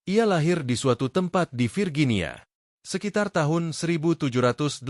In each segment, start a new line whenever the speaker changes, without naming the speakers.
Ia lahir di suatu tempat di Virginia, sekitar tahun 1784.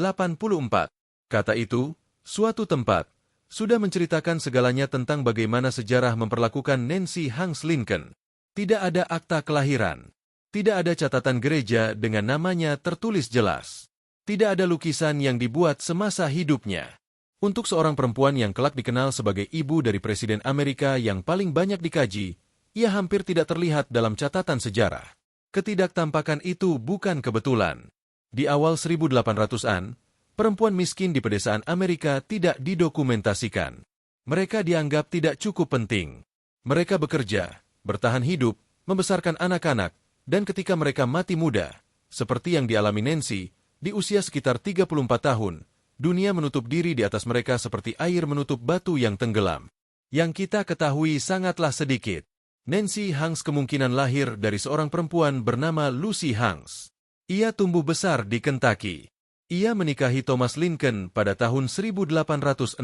Kata itu, suatu tempat, sudah menceritakan segalanya tentang bagaimana sejarah memperlakukan Nancy Hanks Lincoln. Tidak ada akta kelahiran. Tidak ada catatan gereja dengan namanya tertulis jelas. Tidak ada lukisan yang dibuat semasa hidupnya. Untuk seorang perempuan yang kelak dikenal sebagai ibu dari Presiden Amerika yang paling banyak dikaji, ia hampir tidak terlihat dalam catatan sejarah. Ketidaktampakan itu bukan kebetulan. Di awal 1800-an, perempuan miskin di pedesaan Amerika tidak didokumentasikan. Mereka dianggap tidak cukup penting. Mereka bekerja, bertahan hidup, membesarkan anak-anak, dan ketika mereka mati muda, seperti yang dialami Nancy, di usia sekitar 34 tahun, dunia menutup diri di atas mereka seperti air menutup batu yang tenggelam. Yang kita ketahui sangatlah sedikit. Nancy Hanks kemungkinan lahir dari seorang perempuan bernama Lucy Hanks. Ia tumbuh besar di Kentucky. Ia menikahi Thomas Lincoln pada tahun 1806.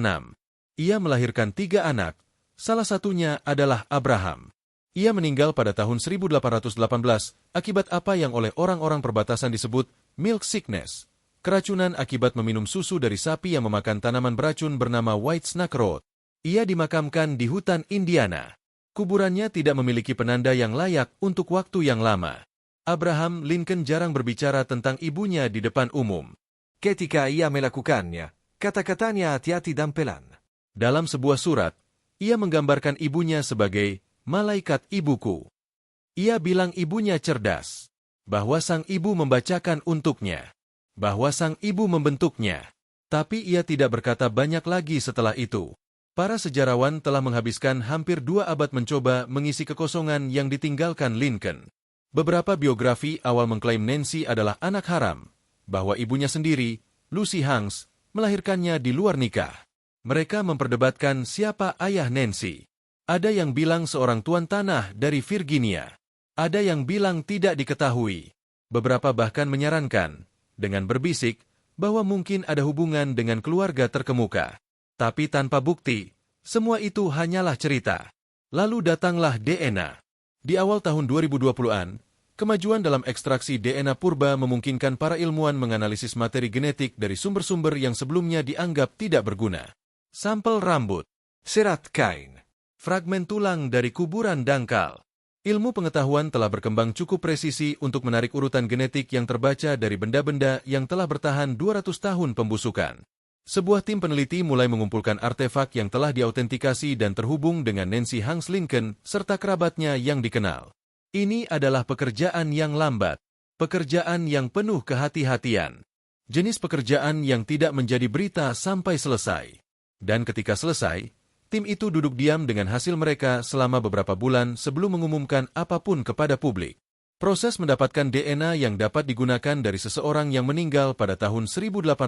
Ia melahirkan 3 anak, salah satunya adalah Abraham. Ia meninggal pada tahun 1818 akibat apa yang oleh orang-orang perbatasan disebut milk sickness, keracunan akibat meminum susu dari sapi yang memakan tanaman beracun bernama white snake root. Ia dimakamkan di hutan Indiana. Kuburannya tidak memiliki penanda yang layak untuk waktu yang lama. Abraham Lincoln jarang berbicara tentang ibunya di depan umum.
Ketika ia melakukannya, kata-katanya hati-hati dan pelan.
Dalam sebuah surat, ia menggambarkan ibunya sebagai malaikat ibuku. Ia bilang ibunya cerdas, bahwa sang ibu membacakan untuknya, bahwa sang ibu membentuknya. Tapi ia tidak berkata banyak lagi setelah itu. Para sejarawan telah menghabiskan hampir 2 abad mencoba mengisi kekosongan yang ditinggalkan Lincoln. Beberapa biografi awal mengklaim Nancy adalah anak haram, bahwa ibunya sendiri, Lucy Hanks, melahirkannya di luar nikah. Mereka memperdebatkan siapa ayah Nancy. Ada yang bilang seorang tuan tanah dari Virginia. Ada yang bilang tidak diketahui. Beberapa bahkan menyarankan, dengan berbisik, bahwa mungkin ada hubungan dengan keluarga terkemuka. Tapi tanpa bukti, semua itu hanyalah cerita. Lalu datanglah DNA. Di awal tahun 2020-an, kemajuan dalam ekstraksi DNA purba memungkinkan para ilmuwan menganalisis materi genetik dari sumber-sumber yang sebelumnya dianggap tidak berguna. Sampel rambut,
Serat kain,
fragmen tulang dari kuburan dangkal. Ilmu pengetahuan telah berkembang cukup presisi untuk menarik urutan genetik yang terbaca dari benda-benda yang telah bertahan 200 tahun pembusukan. Sebuah tim peneliti mulai mengumpulkan artefak yang telah diautentikasi dan terhubung dengan Nancy Hanks Lincoln serta kerabatnya yang dikenal. Ini adalah pekerjaan yang lambat, pekerjaan yang penuh kehati-hatian. Jenis pekerjaan yang tidak menjadi berita sampai selesai. Dan ketika selesai, tim itu duduk diam dengan hasil mereka selama beberapa bulan sebelum mengumumkan apapun kepada publik. Proses mendapatkan DNA yang dapat digunakan dari seseorang yang meninggal pada tahun 1818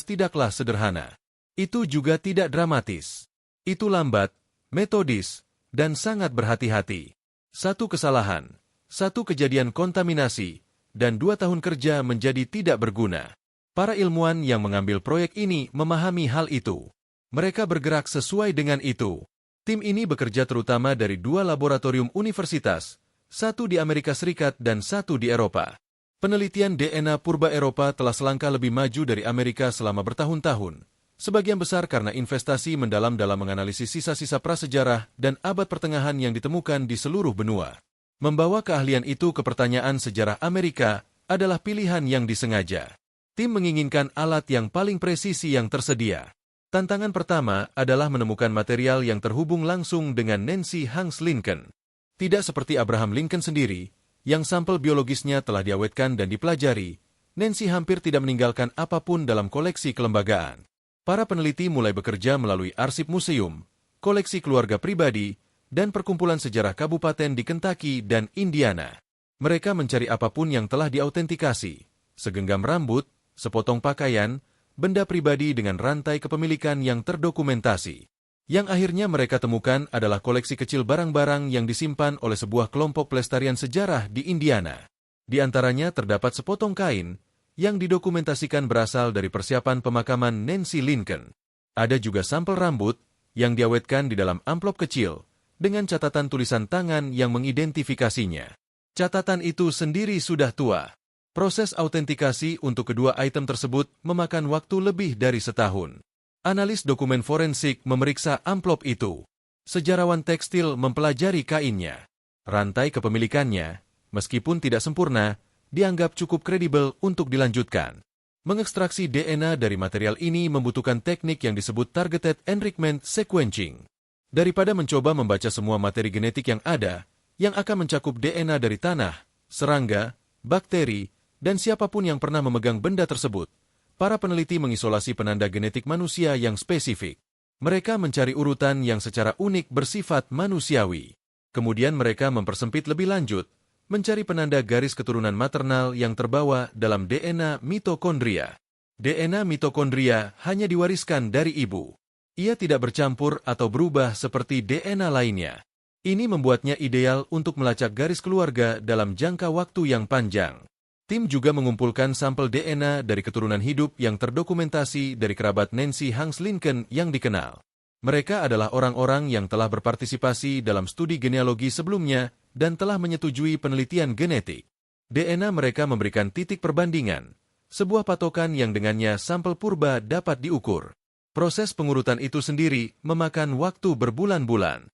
tidaklah sederhana. Itu juga tidak dramatis. Itu lambat, metodis, dan sangat berhati-hati. 1 kesalahan, 1 kejadian kontaminasi, dan 2 tahun kerja menjadi tidak berguna. Para ilmuwan yang mengambil proyek ini memahami hal itu. Mereka bergerak sesuai dengan itu. Tim ini bekerja terutama dari 2 laboratorium universitas, 1 di Amerika Serikat dan 1 di Eropa. Penelitian DNA purba Eropa telah selangkah lebih maju dari Amerika selama bertahun-tahun, sebagian besar karena investasi mendalam dalam menganalisis sisa-sisa prasejarah dan abad pertengahan yang ditemukan di seluruh benua. Membawa keahlian itu ke pertanyaan sejarah Amerika adalah pilihan yang disengaja. Tim menginginkan alat yang paling presisi yang tersedia. Tantangan pertama adalah menemukan material yang terhubung langsung dengan Nancy Hanks Lincoln. Tidak seperti Abraham Lincoln sendiri, yang sampel biologisnya telah diawetkan dan dipelajari, Nancy hampir tidak meninggalkan apapun dalam koleksi kelembagaan. Para peneliti mulai bekerja melalui arsip museum, koleksi keluarga pribadi, dan perkumpulan sejarah kabupaten di Kentucky dan Indiana. Mereka mencari apapun yang telah diautentikasi, segenggam rambut, sepotong pakaian, benda pribadi dengan rantai kepemilikan yang terdokumentasi. Yang akhirnya mereka temukan adalah koleksi kecil barang-barang yang disimpan oleh sebuah kelompok pelestarian sejarah di Indiana. Di antaranya terdapat sepotong kain yang didokumentasikan berasal dari persiapan pemakaman Nancy Lincoln. Ada juga sampel rambut yang diawetkan di dalam amplop kecil dengan catatan tulisan tangan yang mengidentifikasinya. Catatan itu sendiri sudah tua. Proses autentikasi untuk kedua item tersebut memakan waktu lebih dari setahun. Analis dokumen forensik memeriksa amplop itu. Sejarawan tekstil mempelajari kainnya. Rantai kepemilikannya, meskipun tidak sempurna, dianggap cukup kredibel untuk dilanjutkan. Mengekstraksi DNA dari material ini membutuhkan teknik yang disebut targeted enrichment sequencing. Daripada mencoba membaca semua materi genetik yang ada, yang akan mencakup DNA dari tanah, serangga, bakteri, dan siapapun yang pernah memegang benda tersebut, para peneliti mengisolasi penanda genetik manusia yang spesifik. Mereka mencari urutan yang secara unik bersifat manusiawi. Kemudian mereka mempersempit lebih lanjut, mencari penanda garis keturunan maternal yang terbawa dalam DNA mitokondria. DNA mitokondria hanya diwariskan dari ibu. Ia tidak bercampur atau berubah seperti DNA lainnya. Ini membuatnya ideal untuk melacak garis keluarga dalam jangka waktu yang panjang. Tim juga mengumpulkan sampel DNA dari keturunan hidup yang terdokumentasi dari kerabat Nancy Hanks Lincoln yang dikenal. Mereka adalah orang-orang yang telah berpartisipasi dalam studi genealogi sebelumnya dan telah menyetujui penelitian genetik. DNA mereka memberikan titik perbandingan, sebuah patokan yang dengannya sampel purba dapat diukur. Proses pengurutan itu sendiri memakan waktu berbulan-bulan.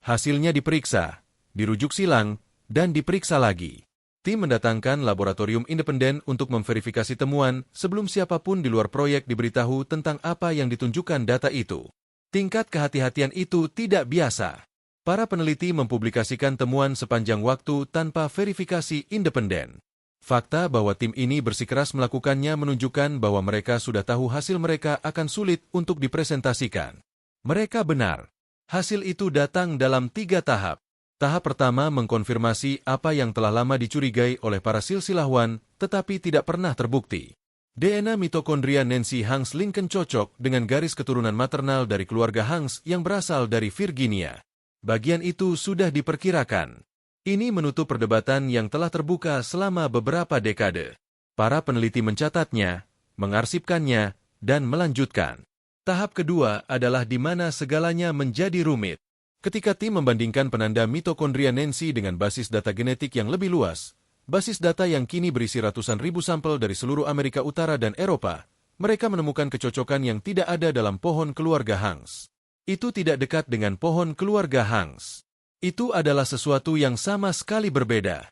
Hasilnya diperiksa, dirujuk silang, dan diperiksa lagi. Tim mendatangkan laboratorium independen untuk memverifikasi temuan sebelum siapapun di luar proyek diberitahu tentang apa yang ditunjukkan data itu. Tingkat kehati-hatian itu tidak biasa. Para peneliti mempublikasikan temuan sepanjang waktu tanpa verifikasi independen. Fakta bahwa tim ini bersikeras melakukannya menunjukkan bahwa mereka sudah tahu hasil mereka akan sulit untuk dipresentasikan. Mereka benar. Hasil itu datang dalam 3 tahap. Tahap pertama mengkonfirmasi apa yang telah lama dicurigai oleh para silsilahwan, tetapi tidak pernah terbukti. DNA mitokondria Nancy Hanks Lincoln cocok dengan garis keturunan maternal dari keluarga Hanks yang berasal dari Virginia. Bagian itu sudah diperkirakan. Ini menutup perdebatan yang telah terbuka selama beberapa dekade. Para peneliti mencatatnya, mengarsipkannya, dan melanjutkan. Tahap kedua adalah di mana segalanya menjadi rumit. Ketika tim membandingkan penanda mitokondria Nancy dengan basis data genetik yang lebih luas, basis data yang kini berisi ratusan ribu sampel dari seluruh Amerika Utara dan Eropa, mereka menemukan kecocokan yang tidak ada dalam pohon keluarga Hanks. Itu tidak dekat dengan pohon keluarga Hanks. Itu adalah sesuatu yang sama sekali berbeda.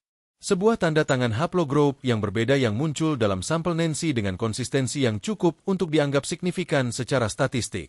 Sebuah tanda tangan haplogroup yang berbeda yang muncul dalam sampel Nancy dengan konsistensi yang cukup untuk dianggap signifikan secara statistik.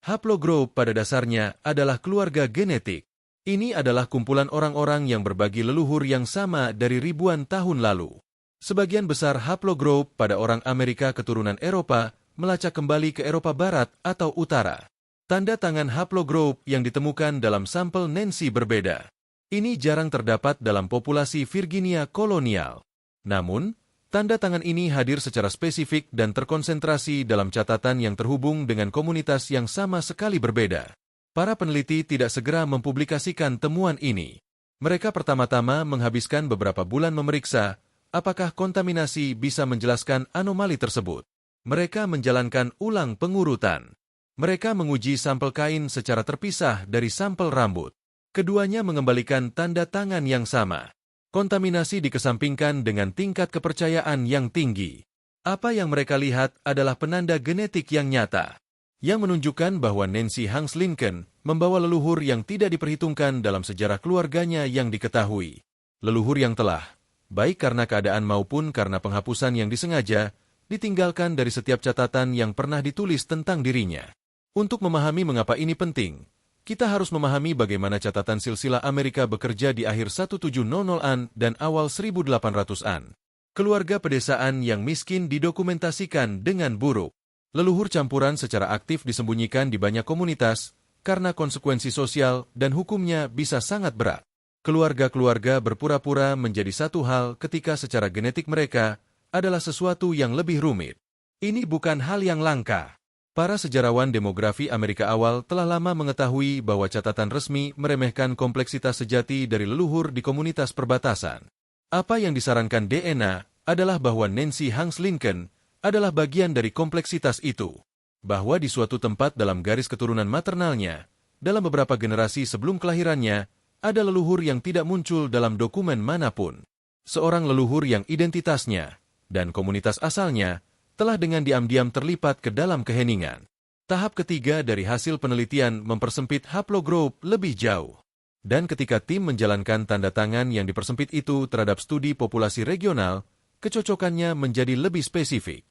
Haplogroup pada dasarnya adalah keluarga genetik. Ini adalah kumpulan orang-orang yang berbagi leluhur yang sama dari ribuan tahun lalu. Sebagian besar haplogroup pada orang Amerika keturunan Eropa melacak kembali ke Eropa Barat atau Utara. Tanda tangan haplogroup yang ditemukan dalam sampel Nancy berbeda. Ini jarang terdapat dalam populasi Virginia kolonial. Namun, tanda tangan ini hadir secara spesifik dan terkonsentrasi dalam catatan yang terhubung dengan komunitas yang sama sekali berbeda. Para peneliti tidak segera mempublikasikan temuan ini. Mereka pertama-tama menghabiskan beberapa bulan memeriksa apakah kontaminasi bisa menjelaskan anomali tersebut. Mereka menjalankan ulang pengurutan. Mereka menguji sampel kain secara terpisah dari sampel rambut. Keduanya mengembalikan tanda tangan yang sama. Kontaminasi dikesampingkan dengan tingkat kepercayaan yang tinggi. Apa yang mereka lihat adalah penanda genetik yang nyata, yang menunjukkan bahwa Nancy Hanks Lincoln membawa leluhur yang tidak diperhitungkan dalam sejarah keluarganya yang diketahui. Leluhur yang telah, baik karena keadaan maupun karena penghapusan yang disengaja, ditinggalkan dari setiap catatan yang pernah ditulis tentang dirinya. Untuk memahami mengapa ini penting, kita harus memahami bagaimana catatan silsilah Amerika bekerja di akhir 1700-an dan awal 1800-an. Keluarga pedesaan yang miskin didokumentasikan dengan buruk. Leluhur campuran secara aktif disembunyikan di banyak komunitas karena konsekuensi sosial dan hukumnya bisa sangat berat. Keluarga-keluarga berpura-pura menjadi satu hal ketika secara genetik mereka adalah sesuatu yang lebih rumit. Ini bukan hal yang langka. Para sejarawan demografi Amerika awal telah lama mengetahui bahwa catatan resmi meremehkan kompleksitas sejati dari leluhur di komunitas perbatasan. Apa yang disarankan DNA adalah bahwa Nancy Hanks Lincoln adalah bagian dari kompleksitas itu. Bahwa di suatu tempat dalam garis keturunan maternalnya, dalam beberapa generasi sebelum kelahirannya, ada leluhur yang tidak muncul dalam dokumen manapun. seorang leluhur yang identitasnya dan komunitas asalnya telah dengan diam-diam terlipat ke dalam keheningan. Tahap ketiga dari hasil penelitian mempersempit haplogroup lebih jauh. Dan ketika tim menjalankan tanda tangan yang dipersempit itu terhadap studi populasi regional, kecocokannya menjadi lebih spesifik,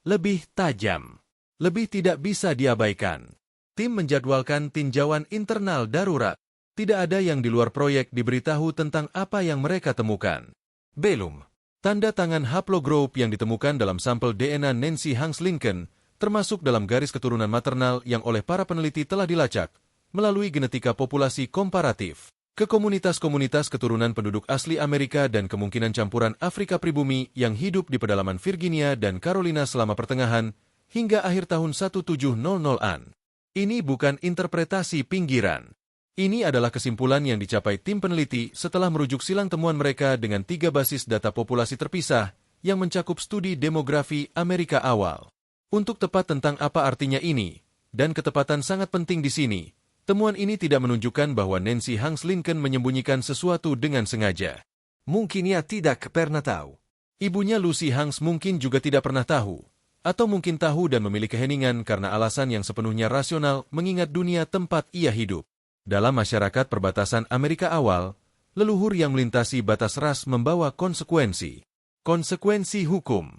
lebih tajam, lebih tidak bisa diabaikan. Tim menjadwalkan tinjauan internal darurat. Tidak ada yang di luar proyek diberitahu tentang apa yang mereka temukan.
Belum.
Tanda tangan haplogroup yang ditemukan dalam sampel DNA Nancy Hanks Lincoln termasuk dalam garis keturunan maternal yang oleh para peneliti telah dilacak melalui genetika populasi komparatif ke komunitas-komunitas keturunan penduduk asli Amerika dan kemungkinan campuran Afrika pribumi yang hidup di pedalaman Virginia dan Carolina selama pertengahan hingga akhir tahun 1700-an. Ini bukan interpretasi pinggiran. Ini adalah kesimpulan yang dicapai tim peneliti setelah merujuk silang temuan mereka dengan 3 basis data populasi terpisah yang mencakup studi demografi Amerika awal. Untuk tepat tentang apa artinya ini, dan ketepatan sangat penting di sini, temuan ini tidak menunjukkan bahwa Nancy Hanks Lincoln menyembunyikan sesuatu dengan sengaja.
Mungkin ia tidak pernah tahu.
Ibunya Lucy Hanks mungkin juga tidak pernah tahu, atau mungkin tahu dan memilih keheningan karena alasan yang sepenuhnya rasional mengingat dunia tempat ia hidup. Dalam masyarakat perbatasan Amerika awal, leluhur yang melintasi batas ras membawa konsekuensi. Konsekuensi hukum,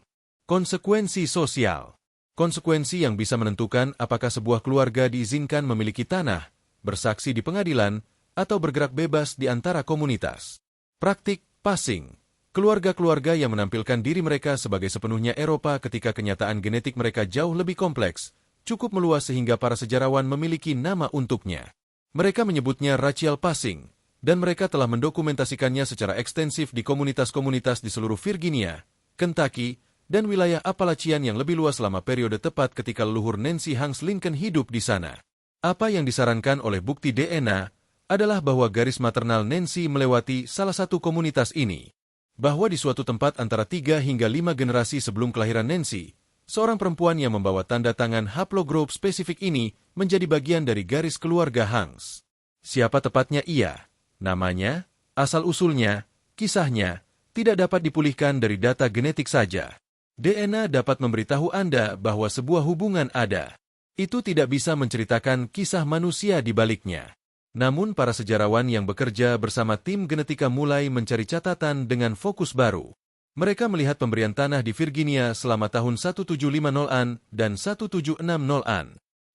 konsekuensi sosial. Konsekuensi yang bisa menentukan apakah sebuah keluarga diizinkan memiliki tanah, bersaksi di pengadilan, atau bergerak bebas di antara komunitas. Praktik passing. Keluarga-keluarga yang menampilkan diri mereka sebagai sepenuhnya Eropa ketika kenyataan genetik mereka jauh lebih kompleks, cukup meluas sehingga para sejarawan memiliki nama untuknya. Mereka menyebutnya racial passing, dan mereka telah mendokumentasikannya secara ekstensif di komunitas-komunitas di seluruh Virginia, Kentucky, dan wilayah Appalachian yang lebih luas selama periode tepat ketika leluhur Nancy Hanks Lincoln hidup di sana. Apa yang disarankan oleh bukti DNA adalah bahwa garis maternal Nancy melewati salah satu komunitas ini. Bahwa di suatu tempat antara 3 hingga 5 generasi sebelum kelahiran Nancy, seorang perempuan yang membawa tanda tangan haplogroup spesifik ini menjadi bagian dari garis keluarga Hanks. Siapa tepatnya ia? Namanya, asal-usulnya, kisahnya, tidak dapat dipulihkan dari data genetik saja. DNA dapat memberitahu Anda bahwa sebuah hubungan ada. Itu tidak bisa menceritakan kisah manusia di baliknya. Namun para sejarawan yang bekerja bersama tim genetika mulai mencari catatan dengan fokus baru. Mereka melihat pemberian tanah di Virginia selama tahun 1750-an dan 1760-an.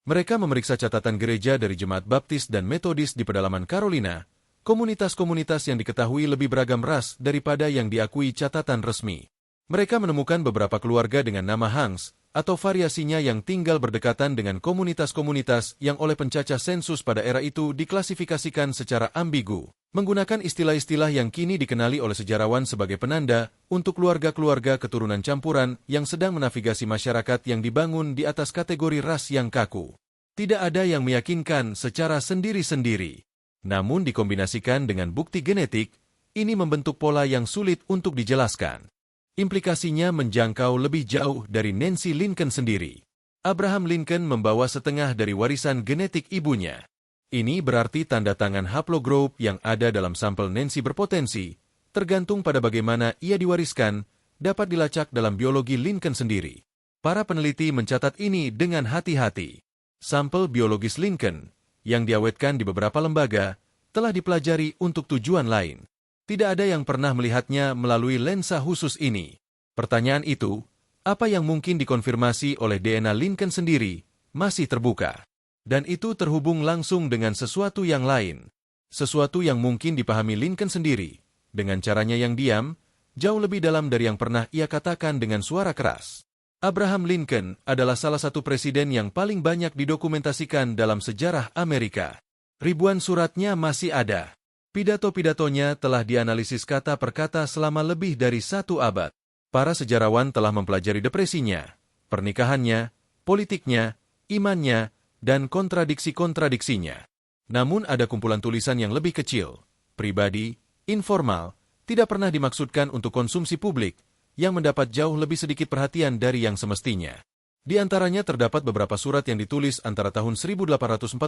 Mereka memeriksa catatan gereja dari jemaat Baptis dan Metodis di pedalaman Carolina, komunitas-komunitas yang diketahui lebih beragam ras daripada yang diakui catatan resmi. Mereka menemukan beberapa keluarga dengan nama Hanks, atau variasinya yang tinggal berdekatan dengan komunitas-komunitas yang oleh pencacah sensus pada era itu diklasifikasikan secara ambigu, menggunakan istilah-istilah yang kini dikenali oleh sejarawan sebagai penanda untuk keluarga-keluarga keturunan campuran yang sedang menavigasi masyarakat yang dibangun di atas kategori ras yang kaku. Tidak ada yang meyakinkan secara sendiri-sendiri. Namun dikombinasikan dengan bukti genetik, ini membentuk pola yang sulit untuk dijelaskan. Implikasinya menjangkau lebih jauh dari Nancy Lincoln sendiri. Abraham Lincoln membawa setengah dari warisan genetik ibunya. Ini berarti tanda tangan haplogroup yang ada dalam sampel Nancy berpotensi, tergantung pada bagaimana ia diwariskan, dapat dilacak dalam biologi Lincoln sendiri. Para peneliti mencatat ini dengan hati-hati. Sampel biologis Lincoln, yang diawetkan di beberapa lembaga, telah dipelajari untuk tujuan lain. Tidak ada yang pernah melihatnya melalui lensa khusus ini. Pertanyaan itu, apa yang mungkin dikonfirmasi oleh DNA Lincoln sendiri, masih terbuka. Dan itu terhubung langsung dengan sesuatu yang lain. Sesuatu yang mungkin dipahami Lincoln sendiri, dengan caranya yang diam, jauh lebih dalam dari yang pernah ia katakan dengan suara keras. Abraham Lincoln adalah salah satu presiden yang paling banyak didokumentasikan dalam sejarah Amerika. Ribuan suratnya masih ada. Pidato-pidatonya telah dianalisis kata per kata selama lebih dari 1 abad. Para sejarawan telah mempelajari depresinya, pernikahannya, politiknya, imannya, dan kontradiksi-kontradiksinya. Namun ada kumpulan tulisan yang lebih kecil, pribadi, informal, tidak pernah dimaksudkan untuk konsumsi publik, yang mendapat jauh lebih sedikit perhatian dari yang semestinya. Di antaranya terdapat beberapa surat yang ditulis antara tahun 1848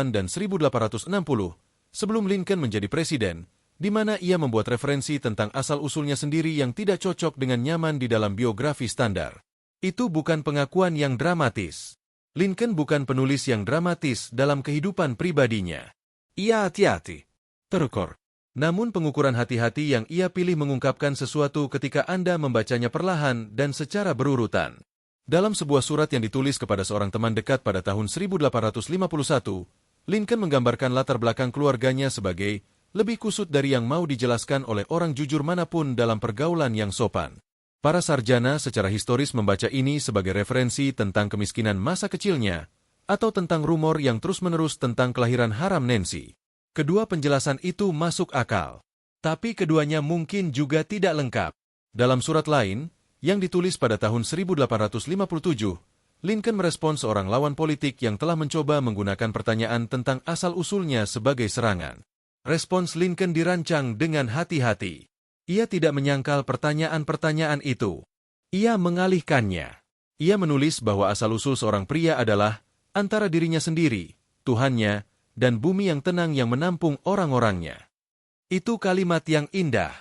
dan 1860, sebelum Lincoln menjadi presiden, di mana ia membuat referensi tentang asal-usulnya sendiri yang tidak cocok dengan nyaman di dalam biografi standar. Itu bukan pengakuan yang dramatis. Lincoln bukan penulis yang dramatis dalam kehidupan pribadinya.
Ia hati-hati.
Terukur. Namun pengukuran hati-hati yang ia pilih mengungkapkan sesuatu ketika Anda membacanya perlahan dan secara berurutan. Dalam sebuah surat yang ditulis kepada seorang teman dekat pada tahun 1851, Lincoln menggambarkan latar belakang keluarganya sebagai lebih kusut dari yang mau dijelaskan oleh orang jujur manapun dalam pergaulan yang sopan. Para sarjana secara historis membaca ini sebagai referensi tentang kemiskinan masa kecilnya, atau tentang rumor yang terus-menerus tentang kelahiran haram Nancy. Kedua penjelasan itu masuk akal. Tapi keduanya mungkin juga tidak lengkap. Dalam surat lain, yang ditulis pada tahun 1857, Lincoln merespons seorang lawan politik yang telah mencoba menggunakan pertanyaan tentang asal-usulnya sebagai serangan. Respons Lincoln dirancang dengan hati-hati. Ia tidak menyangkal pertanyaan-pertanyaan itu. Ia mengalihkannya. Ia menulis bahwa asal-usul seorang pria adalah antara dirinya sendiri, Tuhannya, dan bumi yang tenang yang menampung orang-orangnya. Itu kalimat yang indah.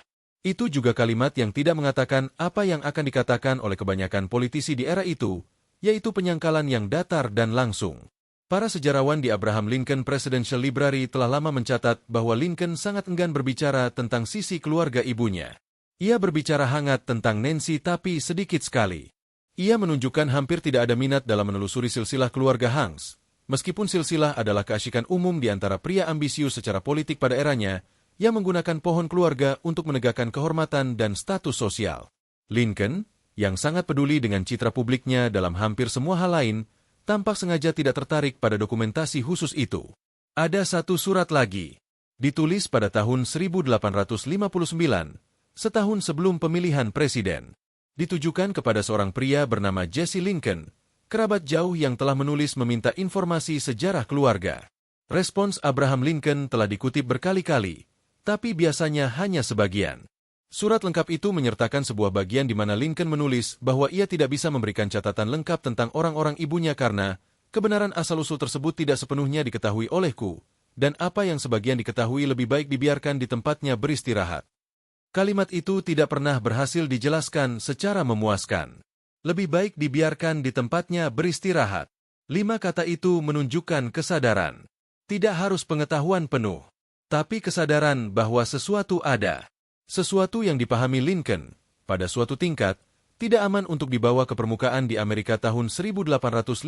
Itu juga kalimat yang tidak mengatakan apa yang akan dikatakan oleh kebanyakan politisi di era itu, yaitu penyangkalan yang datar dan langsung. Para sejarawan di Abraham Lincoln Presidential Library telah lama mencatat bahwa Lincoln sangat enggan berbicara tentang sisi keluarga ibunya. Ia berbicara hangat tentang Nancy tapi sedikit sekali. Ia menunjukkan hampir tidak ada minat dalam menelusuri silsilah keluarga Hanks. Meskipun silsilah adalah keasyikan umum di antara pria ambisius secara politik pada eranya, yang menggunakan pohon keluarga untuk menegakkan kehormatan dan status sosial. Lincoln, yang sangat peduli dengan citra publiknya dalam hampir semua hal lain, tampak sengaja tidak tertarik pada dokumentasi khusus itu. Ada satu surat lagi, ditulis pada tahun 1859, setahun sebelum pemilihan presiden. Ditujukan kepada seorang pria bernama Jesse Lincoln, kerabat jauh yang telah menulis meminta informasi sejarah keluarga. Respons Abraham Lincoln telah dikutip berkali-kali, tapi biasanya hanya sebagian. Surat lengkap itu menyertakan sebuah bagian di mana Lincoln menulis bahwa ia tidak bisa memberikan catatan lengkap tentang orang-orang ibunya karena kebenaran asal-usul tersebut tidak sepenuhnya diketahui olehku, dan apa yang sebagian diketahui lebih baik dibiarkan di tempatnya beristirahat. Kalimat itu tidak pernah berhasil dijelaskan secara memuaskan. Lebih baik dibiarkan di tempatnya beristirahat. 5 kata itu menunjukkan kesadaran. Tidak harus pengetahuan penuh, tapi kesadaran bahwa sesuatu ada. Sesuatu yang dipahami Lincoln, pada suatu tingkat, tidak aman untuk dibawa ke permukaan di Amerika tahun 1859.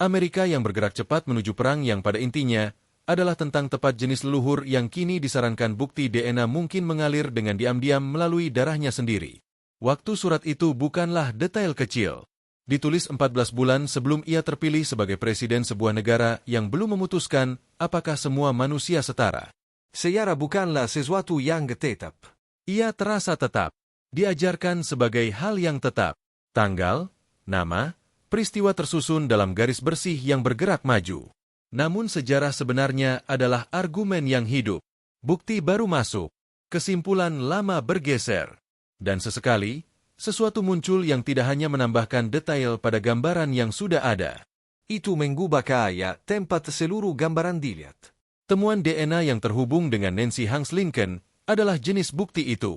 Amerika yang bergerak cepat menuju perang yang pada intinya adalah tentang tepat jenis leluhur yang kini disarankan bukti DNA mungkin mengalir dengan diam-diam melalui darahnya sendiri. Waktu surat itu bukanlah detail kecil. Ditulis 14 bulan sebelum ia terpilih sebagai presiden sebuah negara yang belum memutuskan apakah semua manusia setara.
Sejarah bukanlah sesuatu yang tetap.
Ia terasa tetap. Diajarkan sebagai hal yang tetap. Tanggal, nama, peristiwa tersusun dalam garis bersih yang bergerak maju. Namun sejarah sebenarnya adalah argumen yang hidup. Bukti baru masuk. Kesimpulan lama bergeser. Dan sesekali, sesuatu muncul yang tidak hanya menambahkan detail pada gambaran yang sudah ada.
Itu mengubah kaya tempat seluruh gambaran dilihat.
Temuan DNA yang terhubung dengan Nancy Hanks Lincoln adalah jenis bukti itu.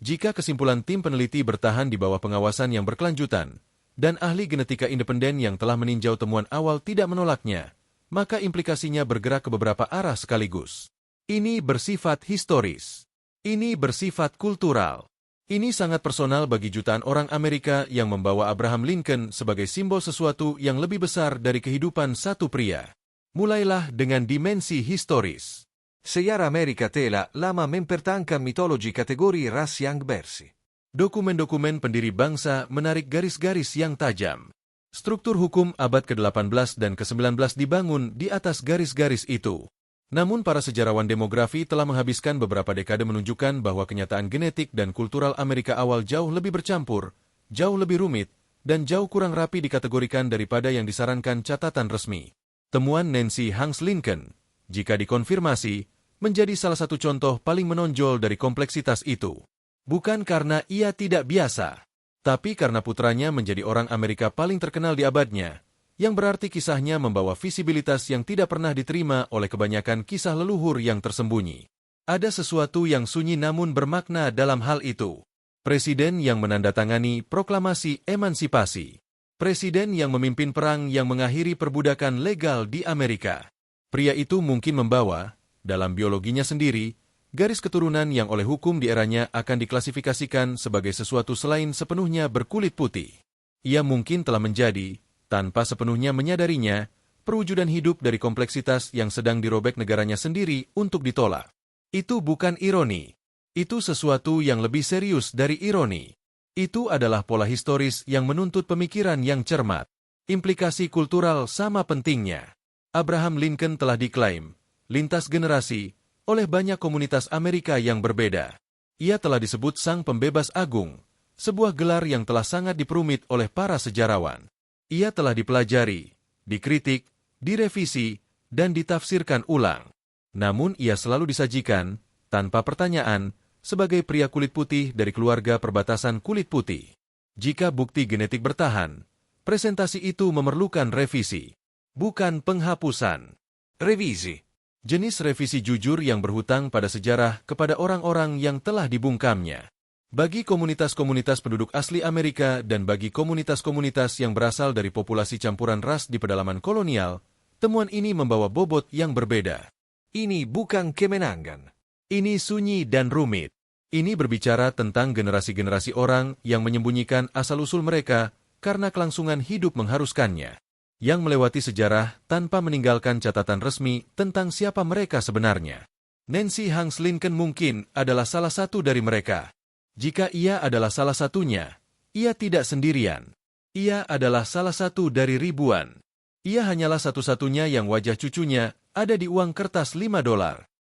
Jika kesimpulan tim peneliti bertahan di bawah pengawasan yang berkelanjutan, dan ahli genetika independen yang telah meninjau temuan awal tidak menolaknya, maka implikasinya bergerak ke beberapa arah sekaligus. Ini bersifat historis. Ini bersifat kultural. Ini sangat personal bagi jutaan orang Amerika yang membawa Abraham Lincoln sebagai simbol sesuatu yang lebih besar dari kehidupan satu pria. Mulailah dengan dimensi historis.
Sejarah Amerika telah lama mempertahankan mitologi kategori ras yang bersih.
Dokumen-dokumen pendiri bangsa menarik garis-garis yang tajam. Struktur hukum abad ke-18 dan ke-19 dibangun di atas garis-garis itu. Namun para sejarawan demografi telah menghabiskan beberapa dekade menunjukkan bahwa kenyataan genetik dan kultural Amerika awal jauh lebih bercampur, jauh lebih rumit, dan jauh kurang rapi dikategorikan daripada yang disarankan catatan resmi. Temuan Nancy Hanks Lincoln, jika dikonfirmasi, menjadi salah satu contoh paling menonjol dari kompleksitas itu. Bukan karena ia tidak biasa, tapi karena putranya menjadi orang Amerika paling terkenal di abadnya, yang berarti kisahnya membawa visibilitas yang tidak pernah diterima oleh kebanyakan kisah leluhur yang tersembunyi. Ada sesuatu yang sunyi namun bermakna dalam hal itu. Presiden yang menandatangani proklamasi emansipasi. Presiden yang memimpin perang yang mengakhiri perbudakan legal di Amerika. Pria itu mungkin membawa, dalam biologinya sendiri, garis keturunan yang oleh hukum di eranya akan diklasifikasikan sebagai sesuatu selain sepenuhnya berkulit putih. Ia mungkin telah menjadi, tanpa sepenuhnya menyadarinya, perwujudan hidup dari kompleksitas yang sedang dirobek negaranya sendiri untuk ditolak. Itu bukan ironi. Itu sesuatu yang lebih serius dari ironi. Itu adalah pola historis yang menuntut pemikiran yang cermat. Implikasi kultural sama pentingnya. Abraham Lincoln telah diklaim, lintas generasi, oleh banyak komunitas Amerika yang berbeda. Ia telah disebut Sang Pembebas Agung, sebuah gelar yang telah sangat diperumit oleh para sejarawan. Ia telah dipelajari, dikritik, direvisi, dan ditafsirkan ulang. Namun ia selalu disajikan, tanpa pertanyaan, sebagai pria kulit putih dari keluarga perbatasan kulit putih. Jika bukti genetik bertahan, presentasi itu memerlukan revisi, bukan penghapusan.
Revisi.
Jenis revisi jujur yang berhutang pada sejarah kepada orang-orang yang telah dibungkamnya. Bagi komunitas-komunitas penduduk asli Amerika dan bagi komunitas-komunitas yang berasal dari populasi campuran ras di pedalaman kolonial, temuan ini membawa bobot yang berbeda.
Ini bukan kemenangan.
Ini sunyi dan rumit. Ini berbicara tentang generasi-generasi orang yang menyembunyikan asal-usul mereka karena kelangsungan hidup mengharuskannya, yang melewati sejarah tanpa meninggalkan catatan resmi tentang siapa mereka sebenarnya. Nancy Hanks Lincoln mungkin adalah salah satu dari mereka. Jika ia adalah salah satunya, ia tidak sendirian. Ia adalah salah satu dari ribuan. Ia hanyalah satu-satunya yang wajah cucunya ada di uang kertas $5.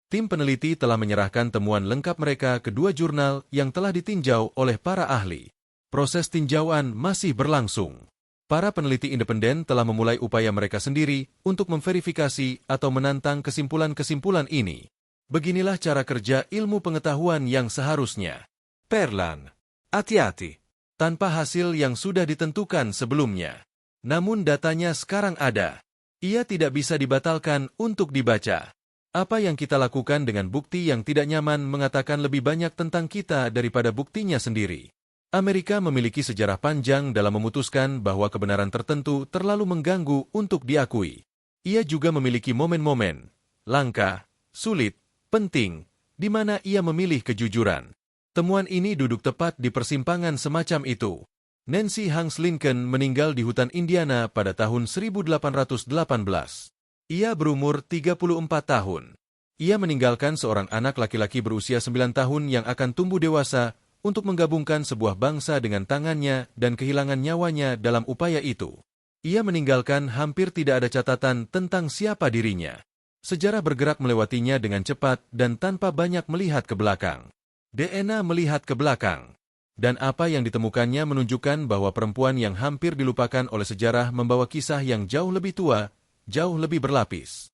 Tim peneliti telah menyerahkan temuan lengkap mereka ke 2 jurnal yang telah ditinjau oleh para ahli. Proses tinjauan masih berlangsung. Para peneliti independen telah memulai upaya mereka sendiri untuk memverifikasi atau menantang kesimpulan-kesimpulan ini. Beginilah cara kerja ilmu pengetahuan yang seharusnya.
Perlan. Hati-hati.
Tanpa hasil yang sudah ditentukan sebelumnya. Namun datanya sekarang ada. Ia tidak bisa dibatalkan untuk dibaca. Apa yang kita lakukan dengan bukti yang tidak nyaman mengatakan lebih banyak tentang kita daripada buktinya sendiri. Amerika memiliki sejarah panjang dalam memutuskan bahwa kebenaran tertentu terlalu mengganggu untuk diakui. Ia juga memiliki momen-momen, langka, sulit, penting, di mana ia memilih kejujuran. Temuan ini duduk tepat di persimpangan semacam itu. Nancy Hanks Lincoln meninggal di hutan Indiana pada tahun 1818. Ia berumur 34 tahun. Ia meninggalkan seorang anak laki-laki berusia 9 tahun yang akan tumbuh dewasa untuk menggabungkan sebuah bangsa dengan tangannya dan kehilangan nyawanya dalam upaya itu. Ia meninggalkan hampir tidak ada catatan tentang siapa dirinya. Sejarah bergerak melewatinya dengan cepat dan tanpa banyak melihat ke belakang. DNA melihat ke belakang. Dan apa yang ditemukannya menunjukkan bahwa perempuan yang hampir dilupakan oleh sejarah membawa kisah yang jauh lebih tua, jauh lebih berlapis.